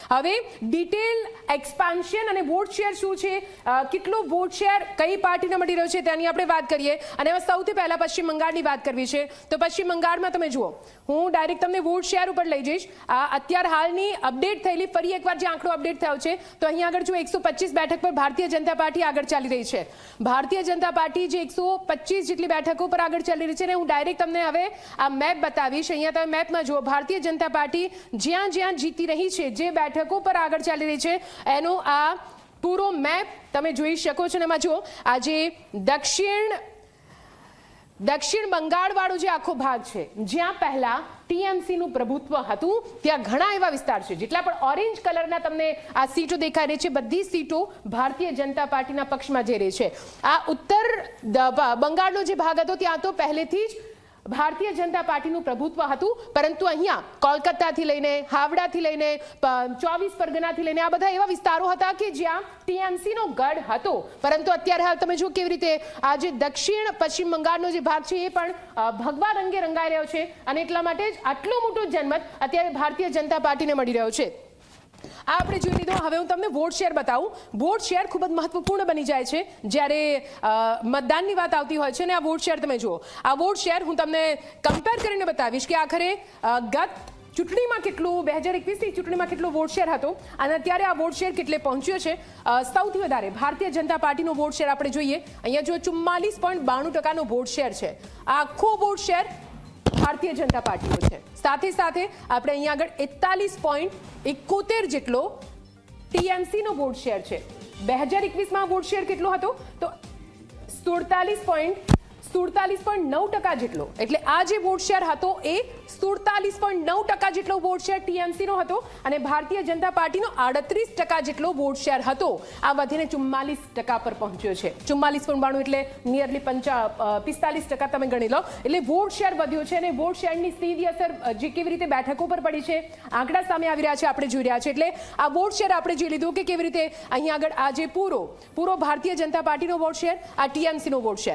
હવે detail expansion અને vote share શું છે, કેટલો વોટ શેર કઈ પાર્ટીને મળી રહ્યો છે તેની આપણે વાત કરીએ. અને હવે સૌથી પહેલા પશ્ચિમ બંગાળની વાત કરવી છે. તો પશ્ચિમ બંગાળમાં તમે જુઓ, હું ડાયરેક્ટ તમને વોટ શેર ઉપર લઈ જઈશ. અત્યાર હાલની અપડેટ થયેલી ફરી એકવાર જે આંકડો અપડેટ થયો છે તો અહીંયા આગળ જો 125 બેઠક પર ભારતીય જનતા પાર્ટી આગળ ચાલી રહી છે. ભારતીય જનતા પાર્ટી જે 125 જેટલી બેઠકો પર આગળ ચાલી રહી છે. અને હું ડાયરેક્ટ તમને હવે આ મેપ બતાવીશ. અહીંયા તમે મેપમાં જુઓ, ભારતીય જનતા પાર્ટી જ્યાં જ્યાં જીતી રહી છે, જે બેઠકો પર આગળ ચાલી રહી છે એનો આ પૂરો મેપ તમે જોઈ શકો છો. અને એમાં જુઓ, આજે દક્ષિણ બંગાળ વાળો જે આખો ભાગ છે, જ્યાં પહેલા ટીએમસી નું પ્રભુત્વ હતું, ત્યાં ઘણા એવા વિસ્તાર છે. જેટલા પણ ઓરેન્જ કલરના તમને આ સીટો દેખાઈ રહી છે, બધી સીટો ભારતીય જનતા પાર્ટીના પક્ષમાં જઈ રહી છે. આ ઉત્તર બંગાળનો જે ભાગ હતો ત્યાં તો પહેલેથી જ ભારતીય જનતા પાર્ટીનું પ્રભુત્વ હતું, પરંતુ અહીંયા કોલકાતાથી લઈને હાવડાથી લઈને 24 પરગનાથી લઈને આ બધા એવા વિસ્તારો હતા કે જ્યાં ટીએમસી નો ગઢ હતો. પરંતુ અત્યારે હાલ તમે જો કેવી રીતે આજે દક્ષિણ પશ્ચિમ બંગાળનો જે ભાગ છે એ પણ ભગવા રંગે રંગાઈ રહ્યો છે. અને એટલા માટે જ આટલો મોટો જનમત અત્યારે ભારતીય જનતા પાર્ટીને મળી રહ્યો છે. આ આપણે જોઈ લીધો. હવે હું તમને વોટ શેર બતાવું. વોટ શેર ખૂબ જ મહત્વપૂર્ણ બની જાય છે જ્યારે મતદાનની વાત આવતી હોય છે. અને આ વોટ શેર તમે જુઓ, આ વોટ શેર હું તમને કમ્પેર કરીને બતાવીશ કે આખરે ગત ચૂંટણીમાં કેટલું 2021ની ચૂંટણીમાં કેટલો વોટ શેર હતો અને અત્યારે આ વોટ શેર કેટલે પહોંચ્યો છે. સૌથી વધારે ભારતીય જનતા પાર્ટીનો વોટ શેર આપણે જોઈએ, અહીંયા જો 44.92% વોટ શેર છે. આ આખો વોટ શેર ભારતીય જનતા પાર્ટીનો છે. સાથે સાથે આપણે અહીંયા આગળ 41.71 જેટલો ટીએમસી નો વોટ શેર છે. 2021માં વોટ શેર કેટલો હતો તો 47.9% જેટલો. એટલે આ જે વોટ શેર હતો એ 47.9% જેટલો વોટ શેર ટીએમસી નો હતો અને ભારતીય જનતા પાર્ટીનો 38% જેટલો વોટ શેર હતો. આ વધીને 44% પર પહોંચ્યો છે. 44.92 એટલે નિયરલી 45% તમે ગણી લો. એટલે વોટ શેર વધ્યો છે અને વોટ શેરની સીધી અસર જે કેવી રીતે બેઠકો પર પડી છે, આંકડા સામે આવી રહ્યા છે, આપણે જોઈ રહ્યા છે. એટલે આ વોટ શેર આપણે જોઈ લીધું કે કેવી રીતે અહીંયા આગળ આ જે પૂરો ભારતીય જનતા પાર્ટીનો વોટ શેર, આ ટીએમસી નો વોટ શેર.